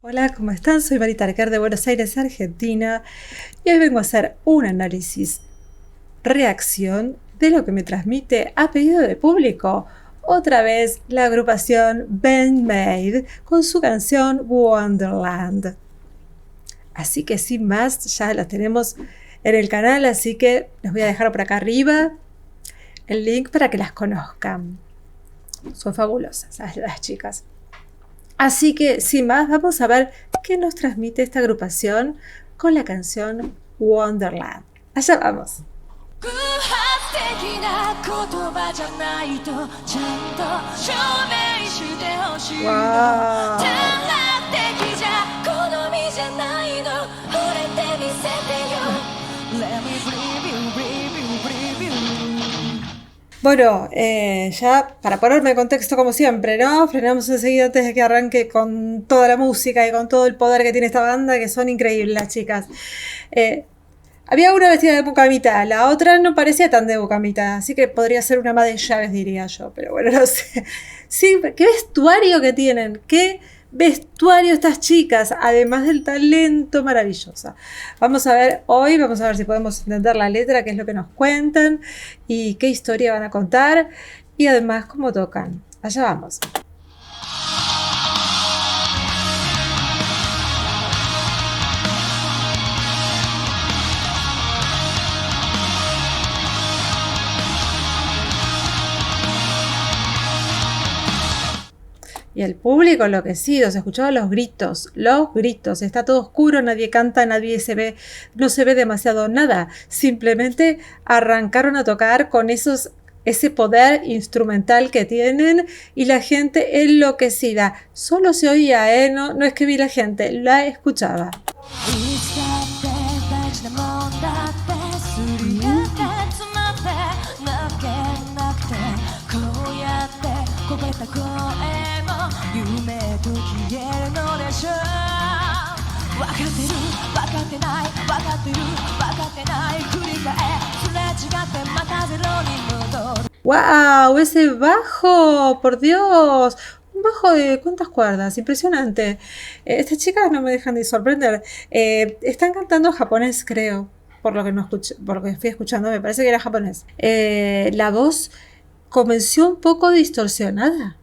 Hola, ¿cómo están? Soy Marita Arquer de Buenos Aires, Argentina, y hoy vengo a hacer un análisis reacción de lo que me transmite a pedido de público otra vez la agrupación Band-Maid con su canción Wonderland. Así que sin más, ya las tenemos en el canal, así que les voy a dejar por acá arriba el link para que las conozcan. Son fabulosas las chicas. Así que, sin más, vamos a ver qué nos transmite esta agrupación con la canción Wonderland. Allá vamos. Wow. Bueno, ya para ponerme en contexto como siempre, ¿no? Frenamos enseguida antes de que arranque con toda la música y con todo el poder que tiene esta banda, que son increíbles las chicas. Había una vestida de Bucamita, la otra no parecía tan de Bucamita, así que podría ser una ama de llaves, diría yo, pero bueno, no sé. Sí, qué vestuario que tienen, qué vestuario estas chicas, además del talento maravilloso. Vamos a ver si podemos entender la letra, qué es lo que nos cuentan y qué historia van a contar y además cómo tocan. Allá vamos. Y el público enloquecido, se escuchaban los gritos, está todo oscuro, nadie canta, no se ve demasiado nada, simplemente arrancaron a tocar con ese poder instrumental que tienen y la gente enloquecida, solo se oía, no es que vi la gente, la escuchaba. ¡Wow! Ese bajo, por Dios. Un bajo de ¿cuántas cuerdas? Impresionante. Estas chicas no me dejan de sorprender. Están cantando japonés, creo. Por lo que fui escuchando, me parece que era japonés. La voz comenzó un poco distorsionada.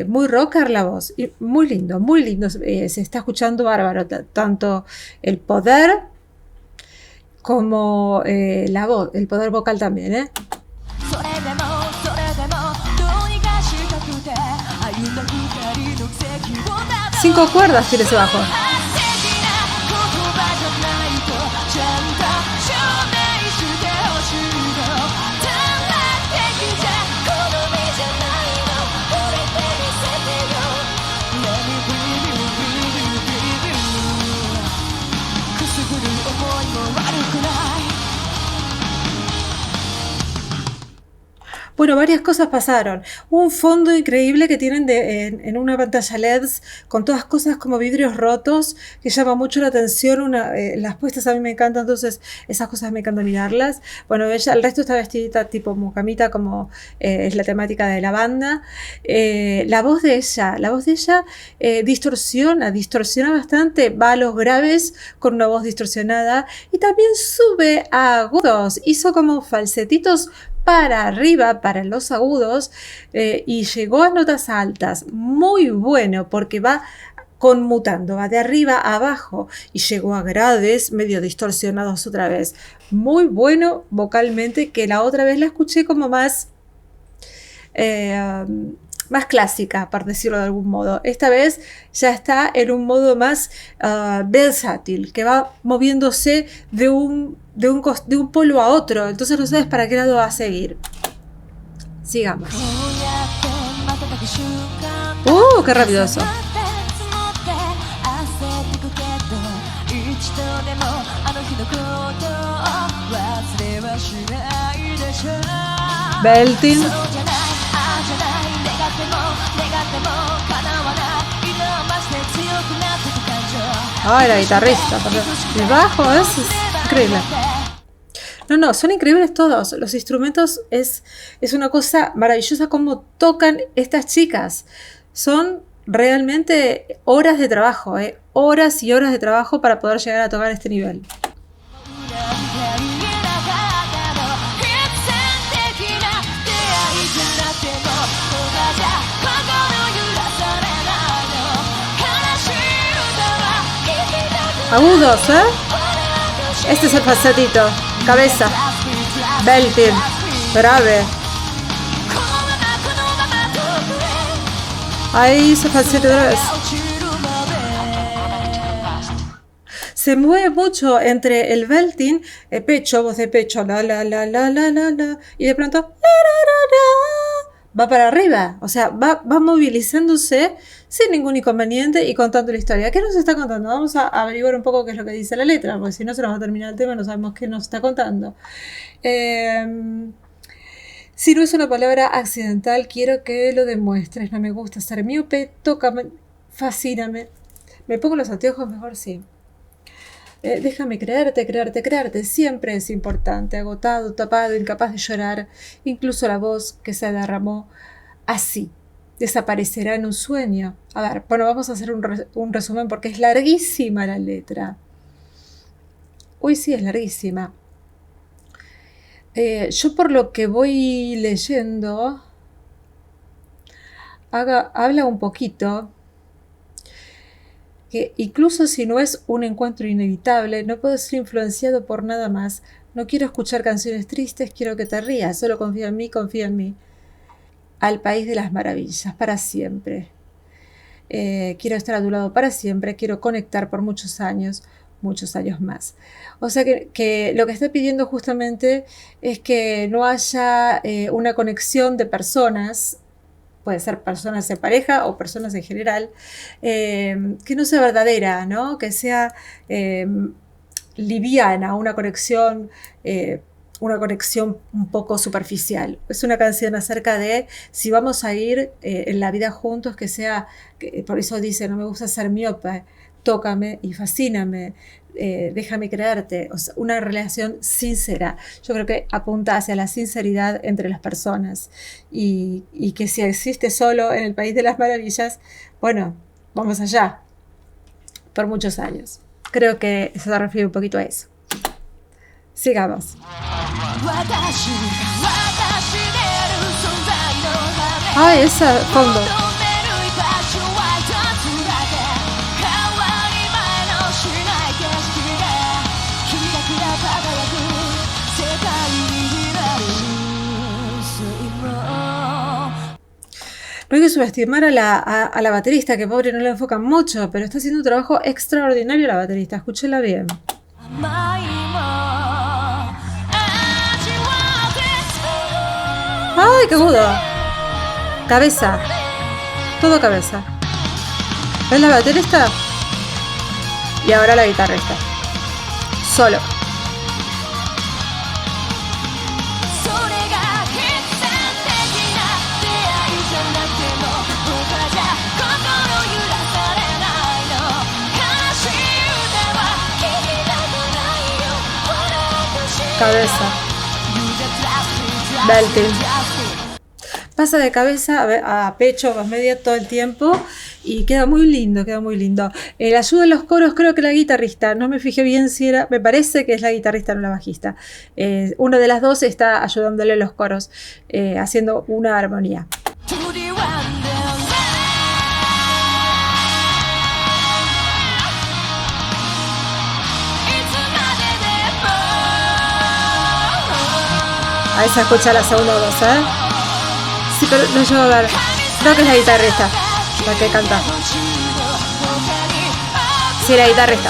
Muy rocker la voz. Y muy lindo, muy lindo. Se está escuchando bárbaro. Tanto el poder como la voz, el poder vocal también, ¿eh? 5 cuerdas tiene ese bajo. Bueno, varias cosas pasaron. Un fondo increíble que tienen en una pantalla LEDs con todas cosas como vidrios rotos que llama mucho la atención. Las puestas a mí me encantan, entonces esas cosas me encanta mirarlas. Bueno, el resto está vestidita tipo mucamita como es la temática de la banda. La voz de ella distorsiona bastante, va a los graves con una voz distorsionada y también sube a agudos, hizo como falsetitos para arriba, para los agudos, y llegó a notas altas. Muy bueno, porque va conmutando, va de arriba a abajo y llegó a graves medio distorsionados otra vez. Muy bueno vocalmente, que la otra vez la escuché como más clásica, por decirlo de algún modo. Esta vez ya está en un modo más versátil, que va moviéndose de un polo a otro, entonces no sabes para qué lado va a seguir. Sigamos. ¡Qué rapidoso! Belting. Ay, la guitarrista, el bajo es increíble. No, son increíbles todos. Los instrumentos es una cosa maravillosa como tocan estas chicas. Son realmente horas de trabajo, horas y horas de trabajo para poder llegar a tocar este nivel. Agudos, Este es el falsetito, cabeza, belting, grave. Ahí se falsete otra vez. Se mueve mucho entre el belting, el pecho, voz de pecho, la, y de pronto, va para arriba, o sea, va movilizándose sin ningún inconveniente y contando la historia. ¿Qué nos está contando? Vamos a averiguar un poco qué es lo que dice la letra, porque si no se nos va a terminar el tema, no sabemos qué nos está contando. Si no es una palabra accidental, quiero que lo demuestres. No me gusta ser miope, tócame, fascíname. ¿Me pongo los anteojos? Mejor sí. Déjame creerte, siempre es importante. Agotado, tapado, incapaz de llorar. Incluso la voz que se derramó así. Desaparecerá en un sueño. A ver, bueno, vamos a hacer un resumen porque es larguísima la letra. Uy, sí, es larguísima. Yo por lo que voy leyendo, habla un poquito que incluso si no es un encuentro inevitable, no puedo ser influenciado por nada más. No quiero escuchar canciones tristes, quiero que te rías. Solo confía en mí, confía en mí. Al país de las maravillas, para siempre. Quiero estar a tu lado para siempre, quiero conectar por muchos años más. O sea que lo que está pidiendo justamente es que no haya una conexión de personas, puede ser personas en pareja o personas en general, que no sea verdadera, ¿no? Que sea liviana, una conexión un poco superficial. Es una canción acerca de si vamos a ir en la vida juntos, que sea, por eso dice, no me gusta ser miope, tócame y fascíname, déjame creerte, o sea, una relación sincera. Yo creo que apunta hacia la sinceridad entre las personas y que si existe solo en el país de las maravillas, bueno, vamos allá, por muchos años. Creo que eso se refiere un poquito a eso. Sigamos. Ay, esa fondo. No hay que subestimar a la baterista, que pobre no la enfocan mucho, pero está haciendo un trabajo extraordinario la baterista. Escúchela bien. ¡Ay, qué agudo! Cabeza. Todo cabeza. ¿Ves la baterista? Y ahora la guitarrista. Solo. Cabeza. Belting. Pasa de cabeza a pecho, a media todo el tiempo y queda muy lindo, queda muy lindo. La ayuda en los coros creo que la guitarrista, no me fijé bien si era, me parece que es la guitarrista, no la bajista. Una de las dos está ayudándole en los coros, haciendo una armonía. Ahí se escucha la segunda voz, Sí, pero no llego a ver. Creo que es la guitarrista la que canta. Sí, la guitarrista.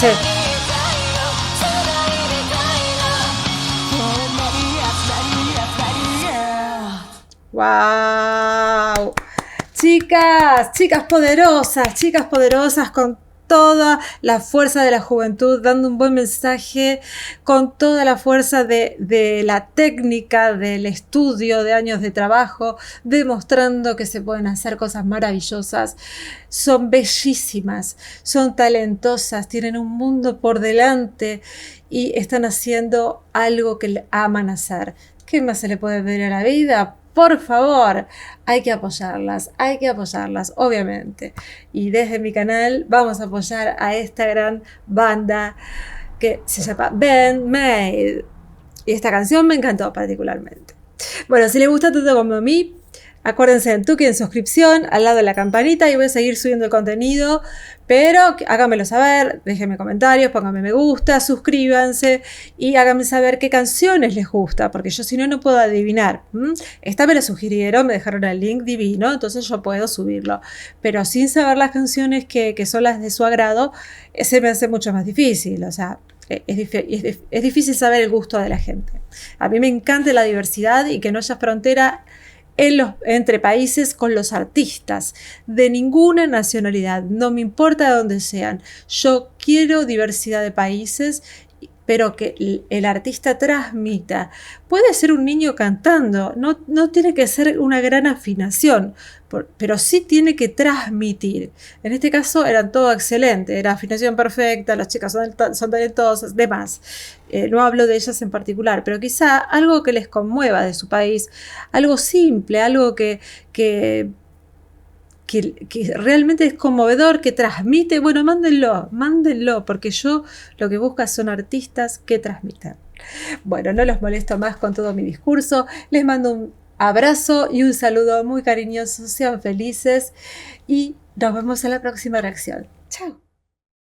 Sí. ¡Wow! Chicas poderosas con toda la fuerza de la juventud, dando un buen mensaje, con toda la fuerza de la técnica, del estudio, de años de trabajo, demostrando que se pueden hacer cosas maravillosas. Son bellísimas, son talentosas, tienen un mundo por delante y están haciendo algo que aman hacer. ¿Qué más se le puede pedir a la vida? por favor, hay que apoyarlas, obviamente. Y desde mi canal vamos a apoyar a esta gran banda que se llama Band-Maid. Y esta canción me encantó particularmente. Bueno, si les gusta tanto como a mí, acuérdense en Tuki en suscripción, al lado de la campanita, y voy a seguir subiendo el contenido, pero háganmelo saber, déjenme comentarios, pónganme me gusta, suscríbanse y háganme saber qué canciones les gusta, porque yo si no, no puedo adivinar. Esta me la sugirieron, me dejaron el link divino, entonces yo puedo subirlo, pero sin saber las canciones que son las de su agrado, se me hace mucho más difícil, o sea, es difícil saber el gusto de la gente. A mí me encanta la diversidad y que no haya frontera entre países con los artistas de ninguna nacionalidad, no me importa de dónde sean. Yo quiero diversidad de países, pero que el artista transmita. Puede ser un niño cantando, no tiene que ser una gran afinación, pero sí tiene que transmitir. En este caso eran todo excelente, era afinación perfecta, las chicas son talentosas, demás. No hablo de ellas en particular, pero quizá algo que les conmueva de su país, algo simple, algo que realmente es conmovedor, que transmite. Bueno, mándenlo, porque yo lo que busco son artistas que transmitan. Bueno, no los molesto más con todo mi discurso, les mando un abrazo y un saludo muy cariñoso, sean felices y nos vemos en la próxima reacción. Chao.